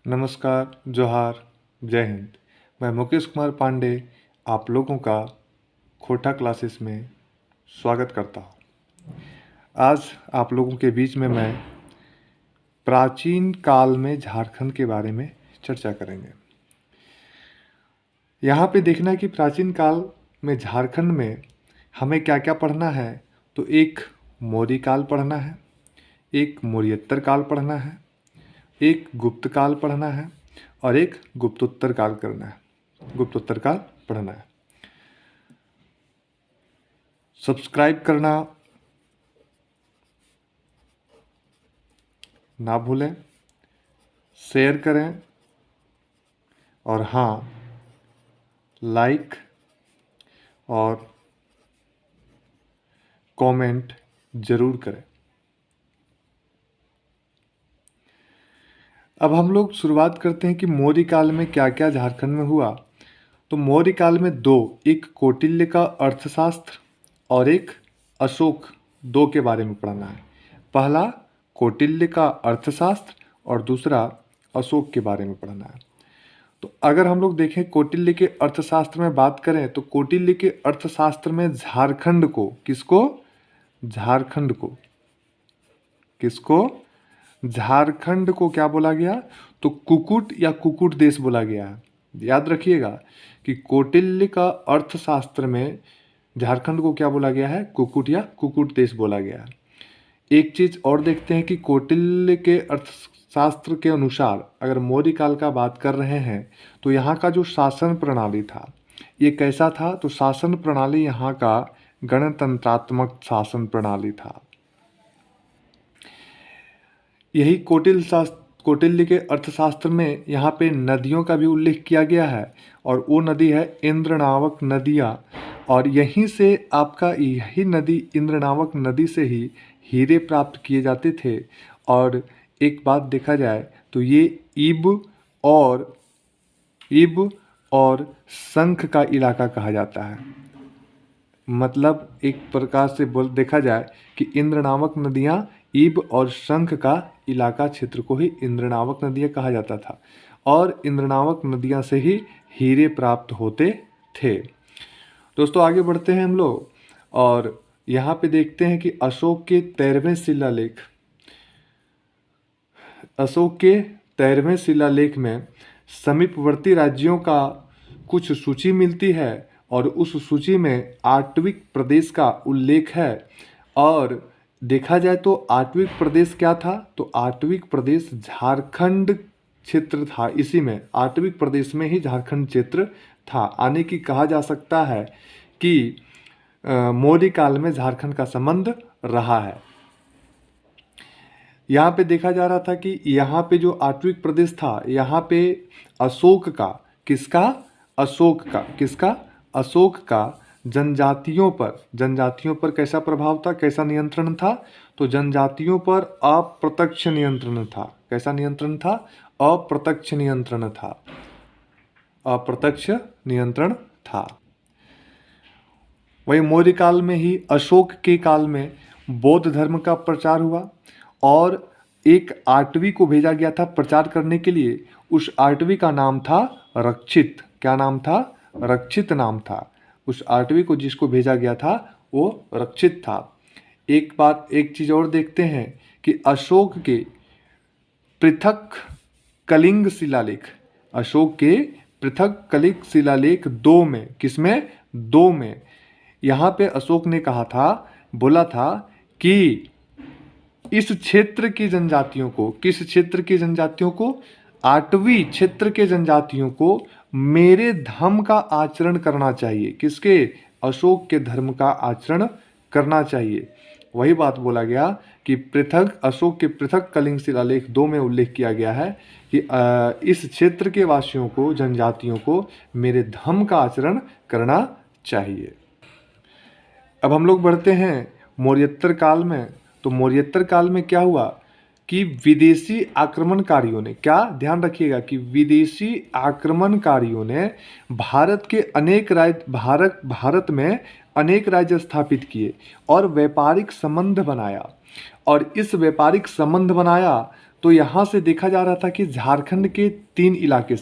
नमस्कार, जोहार, जय हिंद। मैं मुकेश कुमार पांडे आप लोगों का खोटा क्लासेस में स्वागत करता हूँ। आज आप लोगों के बीच में मैं प्राचीन काल में झारखंड के बारे में चर्चा करेंगे। यहाँ पे देखना है कि प्राचीन काल में झारखंड में हमें क्या क्या पढ़ना है। तो एक मौर्य काल पढ़ना है, एक मौर्योत्तर काल पढ़ना है, एक गुप्त काल पढ़ना है और एक गुप्तोत्तर काल करना है, गुप्तोत्तर काल पढ़ना है। सब्सक्राइब करना ना भूलें, शेयर करें और हाँ, लाइक और कमेंट ज़रूर करें। अब हम लोग शुरुआत करते हैं कि मौर्य काल में क्या क्या झारखंड में हुआ। तो मौर्य काल में एक कौटिल्य का अर्थशास्त्र और एक अशोक के बारे में पढ़ना है। पहला कौटिल्य का अर्थशास्त्र और दूसरा अशोक के बारे में पढ़ना है। तो अगर हम लोग देखें कौटिल्य के अर्थशास्त्र में बात करें तो कौटिल्य के अर्थशास्त्र में झारखंड को झारखंड को क्या बोला गया? तो कुकुट या कुकुट देश बोला गया है। याद रखिएगा कि कौटिल्य का अर्थशास्त्र में झारखंड को क्या बोला गया है? कुकुट या कुकुट देश बोला गया है। एक चीज़ और देखते हैं कि कौटिल्य के अर्थशास्त्र के अनुसार अगर मौर्य काल का बात कर रहे हैं तो यहाँ का जो शासन प्रणाली था ये कैसा था? तो शासन प्रणाली यहाँ का गणतंत्रात्मक शासन प्रणाली था। यही कौटिल्य के अर्थशास्त्र में यहाँ पे नदियों का भी उल्लेख किया गया है और वो नदी है इंद्रनावक नदियाँ। और यहीं से यही नदी इंद्रनावक नदी से ही हीरे प्राप्त किए जाते थे। और एक बात देखा जाए तो ये इब और शंख का इलाका कहा जाता है। मतलब एक प्रकार से देखा जाए कि इंद्रनावक नदियाँ ईब और शंख का इलाका क्षेत्र को ही इंद्रनावक नदियाँ कहा जाता था और इंद्रनावक नदियाँ से ही हीरे प्राप्त होते थे। दोस्तों आगे बढ़ते हैं हम लोग और यहाँ पे देखते हैं कि अशोक के 13वें शिलालेख में समीपवर्ती राज्यों का कुछ सूची मिलती है और उस सूची में आटविक प्रदेश का उल्लेख है। और देखा जाए तो आटविक प्रदेश क्या था? तो आटविक प्रदेश झारखंड क्षेत्र था। इसी में आटविक प्रदेश में ही झारखंड क्षेत्र था। यानी कि कहा जा सकता है कि मौर्य काल में झारखंड का संबंध रहा है। यहाँ पे देखा जा रहा था कि यहाँ पे जो आटविक प्रदेश था यहाँ पे अशोक का जनजातियों पर कैसा प्रभाव था, कैसा नियंत्रण था? तो जनजातियों पर अप्रत्यक्ष नियंत्रण था। कैसा नियंत्रण था? अप्रत्यक्ष नियंत्रण था। वही मौर्य काल में ही अशोक के काल में बौद्ध धर्म का प्रचार हुआ और एक आटवी को भेजा गया था प्रचार करने के लिए। उस आटवी का नाम था रक्षित। क्या नाम था? रक्षित नाम था। उस आटवी को जिसको भेजा गया था वो रक्षित था। एक चीज़ और देखते हैं कि अशोक के पृथक कलिंग शिलालेख 2 में, किसमें? 2 में यहाँ पे अशोक ने बोला था कि इस क्षेत्र की जनजातियों को, किस क्षेत्र की जनजातियों को? आटवी क्षेत्र के जनजातियों को मेरे धर्म का आचरण करना चाहिए। किसके? अशोक के धर्म का आचरण करना चाहिए। वही बात बोला गया कि अशोक के पृथक कलिंग शिलालेख 2 में उल्लेख किया गया है कि इस क्षेत्र के वासियों को, जनजातियों को मेरे धर्म का आचरण करना चाहिए। अब हम लोग बढ़ते हैं मौर्योत्तर काल में। तो मौर्योत्तर काल में क्या हुआ कि विदेशी आक्रमणकारियों ने, क्या ध्यान रखिएगा कि विदेशी आक्रमणकारियों ने भारत में अनेक राज्य स्थापित किए और व्यापारिक संबंध बनाया। और इस व्यापारिक संबंध बनाया तो यहाँ से देखा जा रहा था कि झारखंड के 3 इलाके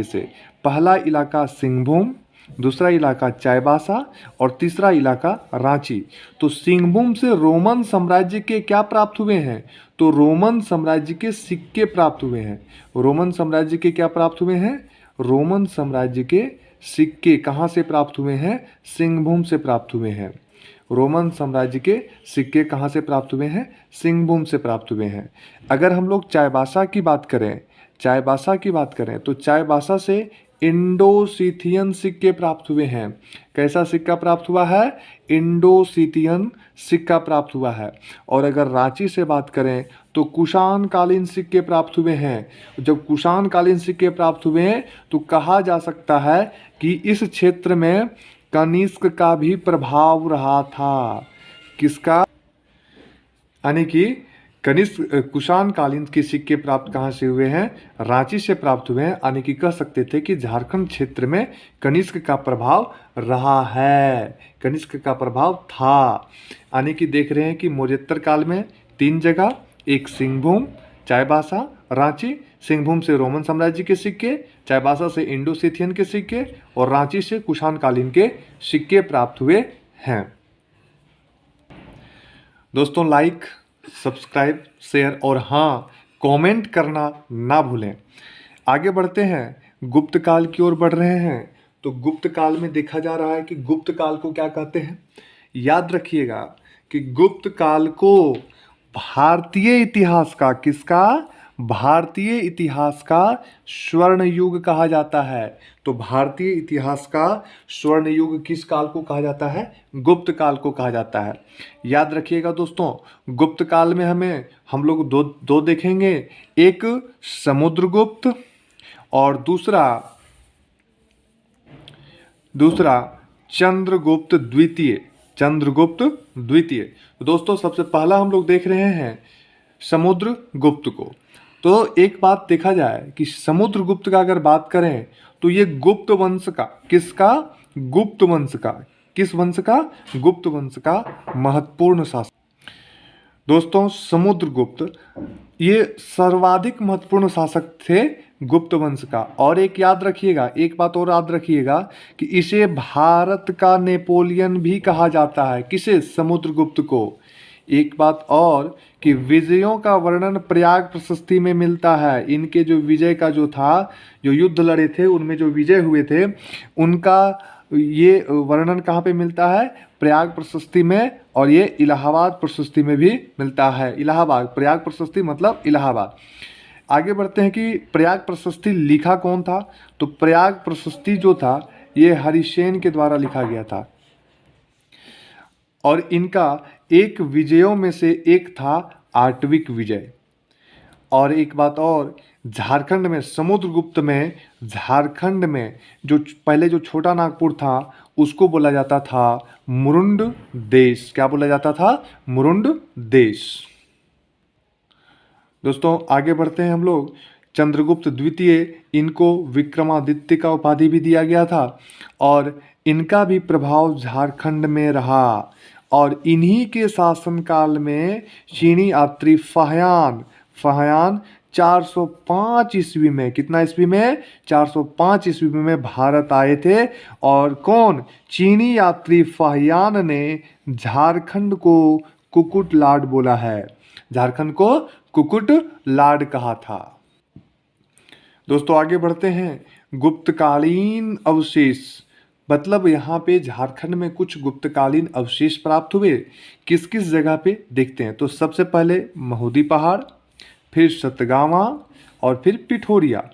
से पहला इलाका सिंहभूम, दूसरा इलाका चाईबासा और तीसरा इलाका रांची। तो सिंहभूम से रोमन साम्राज्य के क्या प्राप्त हुए हैं? तो रोमन साम्राज्य के सिक्के प्राप्त हुए हैं। रोमन साम्राज्य के क्या प्राप्त हुए हैं? रोमन साम्राज्य के सिक्के कहाँ से प्राप्त हुए हैं? सिंहभूम से प्राप्त हुए हैं। रोमन साम्राज्य के सिक्के कहाँ से प्राप्त हुए हैं? सिंहभूम से प्राप्त हुए हैं। अगर हम लोग चाईबासा की बात करें, तो चाईबासा से इंडो-सीथियन सिक्के प्राप्त हुए हैं। कैसा सिक्का प्राप्त हुआ है? इंडो-सीथियन सिक्का प्राप्त हुआ है। और अगर रांची से बात करें तो कुषाण कालीन सिक्के प्राप्त हुए हैं। जब कुषाण कालीन सिक्के प्राप्त हुए हैं तो कहा जा सकता है कि इस क्षेत्र में कनिष्क का भी प्रभाव रहा था। किसका? यानी कि कनिष्क कुषाण कालीन के सिक्के प्राप्त कहाँ से हुए हैं? रांची से प्राप्त हुए हैं। यानी कि कह सकते थे कि झारखंड क्षेत्र में कनिष्क का प्रभाव रहा है, कनिष्क का प्रभाव था। यानी कि देख रहे हैं कि मौर्योत्तर काल में 3 जगह, एक सिंहभूम, चाईबासा, रांची। सिंहभूम से रोमन साम्राज्य के सिक्के, चाईबासा से इंडो सीथियन के सिक्के और रांची से कुषाण कालीन के सिक्के प्राप्त हुए हैं। दोस्तों लाइक, सब्सक्राइब, शेयर और हाँ कमेंट करना ना भूलें। आगे बढ़ते हैं, गुप्त काल की ओर बढ़ रहे हैं। तो गुप्त काल में देखा जा रहा है कि गुप्त काल को क्या कहते हैं? याद रखिएगा कि गुप्त काल को भारतीय इतिहास का, किसका? भारतीय इतिहास का स्वर्ण युग कहा जाता है। तो भारतीय इतिहास का स्वर्ण युग किस काल को कहा जाता है? गुप्त काल को कहा जाता है। याद रखिएगा दोस्तों, गुप्त काल में हम लोग दो देखेंगे, एक समुद्रगुप्त और दूसरा चंद्रगुप्त द्वितीय। तो दोस्तों सबसे पहला हम लोग देख रहे हैं समुद्रगुप्त को। तो एक बात देखा जाए कि समुद्रगुप्त का अगर बात करें तो ये गुप्त वंश का, किसका? गुप्त वंश का। किस वंश का? गुप्त वंश का महत्वपूर्ण शासक। दोस्तों समुद्रगुप्त ये सर्वाधिक महत्वपूर्ण शासक थे गुप्त वंश का। और एक बात और याद रखिएगा कि इसे भारत का नेपोलियन भी कहा जाता है। किसे? समुद्रगुप्त को। एक बात और कि विजयों का वर्णन प्रयाग प्रशस्ति में मिलता है। इनके जो विजय का जो था, जो युद्ध लड़े थे उनमें जो विजय हुए थे, उनका ये वर्णन कहाँ पे मिलता है? प्रयाग प्रशस्ति में। और ये इलाहाबाद प्रशस्ति में भी मिलता है। इलाहाबाद, प्रयाग प्रशस्ति मतलब इलाहाबाद। आगे बढ़ते हैं कि प्रयाग प्रशस्ति लिखा कौन था? तो प्रयाग प्रशस्ति जो था ये हरिसेन के द्वारा लिखा गया था। और इनका एक विजयों में से एक था आटविक विजय। और एक बात और, झारखंड में, समुद्रगुप्त में झारखंड में जो पहले जो छोटा नागपुर था उसको बोला जाता था मुरुंड देश। क्या बोला जाता था? मुरुंड देश। दोस्तों आगे बढ़ते हैं हम लोग। चंद्रगुप्त द्वितीय, इनको विक्रमादित्य का उपाधि भी दिया गया था और इनका भी प्रभाव झारखंड में रहा। और इन्हीं के शासनकाल में चीनी यात्री फाह्यान 405 ईस्वी में, कितना ईस्वी में? 405 ईस्वी में भारत आए थे। और कौन? चीनी यात्री फाह्यान ने झारखंड को कुकुट लाड बोला है। झारखंड को कुकुट लाड कहा था। दोस्तों आगे बढ़ते हैं, गुप्तकालीन अवशेष। मतलब यहाँ पे झारखंड में कुछ गुप्तकालीन अवशेष प्राप्त हुए। किस किस जगह पे देखते हैं। तो सबसे पहले महुदी पहाड़, फिर सतगावा और फिर पिठोरिया।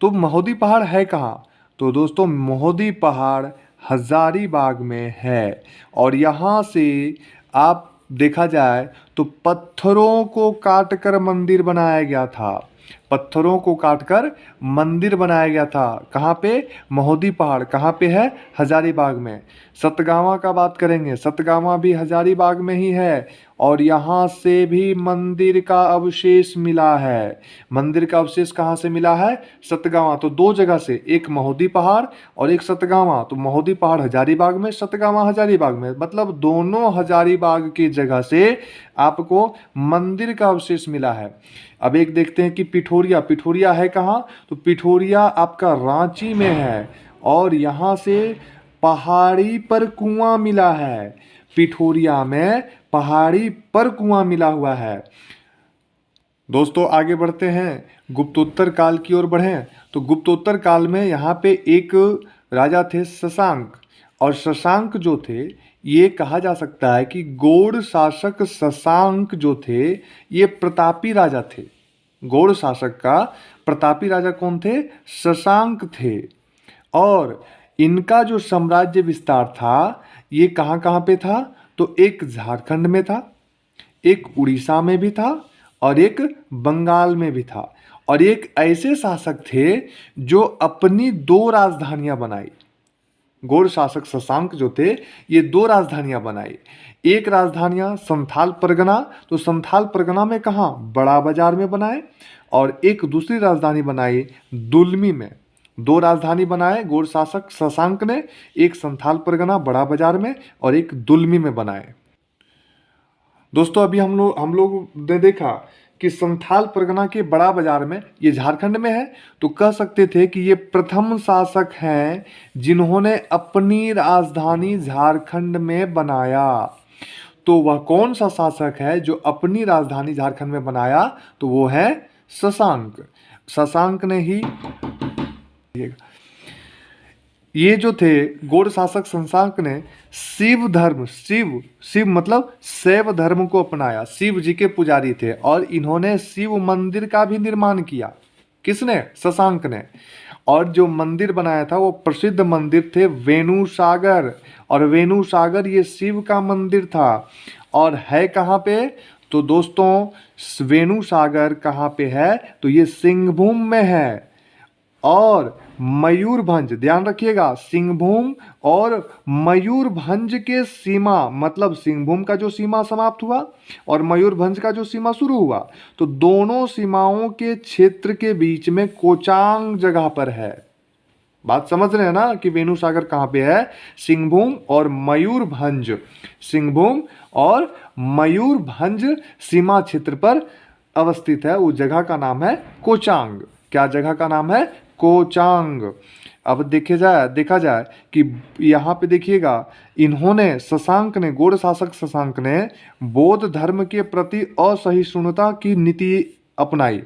तो महुदी पहाड़ है कहाँ? तो दोस्तों महुदी पहाड़ हजारीबाग में है। और यहाँ से आप देखा जाए तो पत्थरों को काटकर मंदिर बनाया गया था। पत्थरों को काटकर मंदिर बनाया गया था। कहाँ पे? महोदी पहाड़। कहाँ पे है? हजारीबाग में। सतगावा का बात करेंगे, सतगावा भी हजारीबाग में ही है और यहाँ से भी मंदिर का अवशेष मिला है। मंदिर का अवशेष कहाँ से मिला है? सतगावा। तो दो जगह से, एक महोदी पहाड़ और एक सतगावा। तो महोदी पहाड़ हजारीबाग में, सतगावा हजारीबाग में, मतलब दोनों हजारीबाग की जगह से आपको मंदिर का अवशेष मिला है। अब एक देखते हैं कि पिठोरिया। पिठोरिया है कहाँ? तो पिठोरिया आपका रांची में है और यहाँ से पहाड़ी पर कुआं मिला है। पिठोरिया में पहाड़ी पर कुआं मिला हुआ है। दोस्तों आगे बढ़ते हैं, गुप्तोत्तर काल की ओर बढ़ें तो गुप्तोत्तर काल में यहाँ पे एक राजा थे शशांक, और शशांक जो थे ये कहा जा सकता है कि गौड़ शासक शशांक जो थे ये प्रतापी राजा थे। गौड़ शासक का प्रतापी राजा कौन थे? शशांक थे। और इनका जो साम्राज्य विस्तार था ये कहाँ कहाँ पे था? तो एक झारखंड में था, एक उड़ीसा में भी था और एक बंगाल में भी था। और एक ऐसे शासक थे जो अपनी दो राजधानियां बनाई। गौड़ शासक शशांक जो थे ये दो राजधानियां बनाई। एक राजधानियां संथाल परगना, तो संथाल परगना में कहाँ? बड़ा बाजार में बनाए। और एक दूसरी राजधानी बनाई दुलमी में। दो राजधानी बनाए गौड़ शासक शशांक ने, एक संथाल परगना बड़ा बाजार में और एक दुलमी में बनाए। दोस्तों अभी हम लोग ने देखा कि संथाल परगना के बड़ा बाजार में, ये झारखंड में है, तो कह सकते थे कि ये प्रथम शासक हैं जिन्होंने अपनी राजधानी झारखंड में बनाया। तो वह कौन सा शासक है जो अपनी राजधानी झारखंड में बनाया? तो वो है शशांक। शशांक ने ही ये जो थे गौड़ शासक शशांक ने शिव धर्म, शिव मतलब शैव धर्म को अपनाया। शिव जी के पुजारी थे और इन्होंने शिव मंदिर का भी निर्माण किया। किसने? शशांक ने। और जो मंदिर बनाया था वो प्रसिद्ध मंदिर थे वेणु सागर, और वेणु सागर ये शिव का मंदिर था। और है कहाँ पे? तो दोस्तों वेणु सागर कहाँ पे है? तो ये सिंहभूम में है। और मयूरभंज, ध्यान रखिएगा, सिंहभूम और मयूरभंज के सीमा, मतलब सिंहभूम का जो सीमा समाप्त हुआ और मयूरभंज का जो सीमा शुरू हुआ, तो दोनों सीमाओं के क्षेत्र के बीच में कोचांग जगह पर है। बात समझ रहे हैं ना कि वेणु सागर कहाँ पे है? सिंहभूम और मयूरभंज, सिंहभूम और मयूरभंज सीमा क्षेत्र पर अवस्थित है। उस जगह का नाम है कोचांग। क्या जगह का नाम है? कोचांग। अब देखा जाए कि यहाँ पे देखिएगा, इन्होंने शशांक ने, गौड़ शासक शशांक ने बौद्ध धर्म के प्रति असहिष्णुता की नीति अपनाई।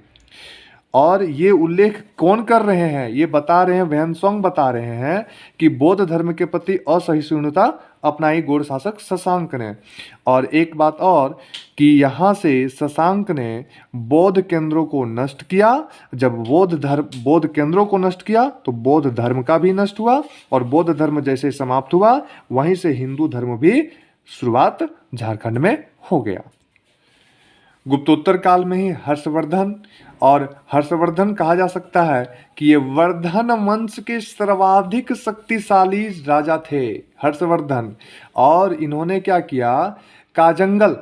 और ये उल्लेख कौन कर रहे हैं? ये बता रहे हैं, वैनसोंग बता रहे हैं कि बौद्ध धर्म के प्रति असहिष्णुता अपनाई गौड़ शासक शशांक ने। और एक बात और कि यहाँ से शशांक ने बौद्ध केंद्रों को नष्ट किया। जब बौद्ध केंद्रों को नष्ट किया तो बौद्ध धर्म का भी नष्ट हुआ, और बौद्ध धर्म जैसे समाप्त हुआ वहीं से हिंदू धर्म भी शुरुआत झारखंड में हो गया। गुप्तोत्तर काल में ही हर्षवर्धन, और हर्षवर्धन कहा जा सकता है कि ये वर्धन वंश के सर्वाधिक शक्तिशाली राजा थे हर्षवर्धन। और इन्होंने क्या किया? काजंगल,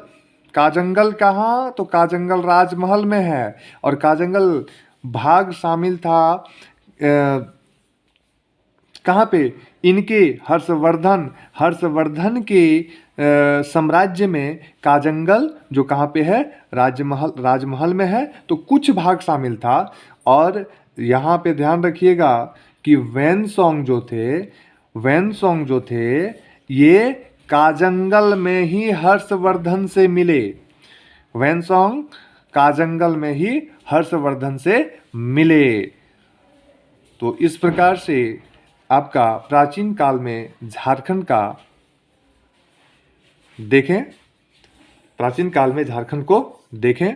काजंगल कहाँ? तो काजंगल राजमहल में है। और काजंगल भाग शामिल था कहाँ पे? इनके हर्षवर्धन के साम्राज्य में काजंगल जो कहाँ पे है? राजमहल में है। तो कुछ भाग शामिल था। और यहाँ पे ध्यान रखिएगा कि वैनसोंग जो थे ये काजंगल में ही हर्षवर्धन से मिले। वैनसोंग काजंगल में ही हर्षवर्धन से मिले। तो इस प्रकार से आपका प्राचीन काल में झारखंड का देखें, प्राचीन काल में झारखंड को देखें।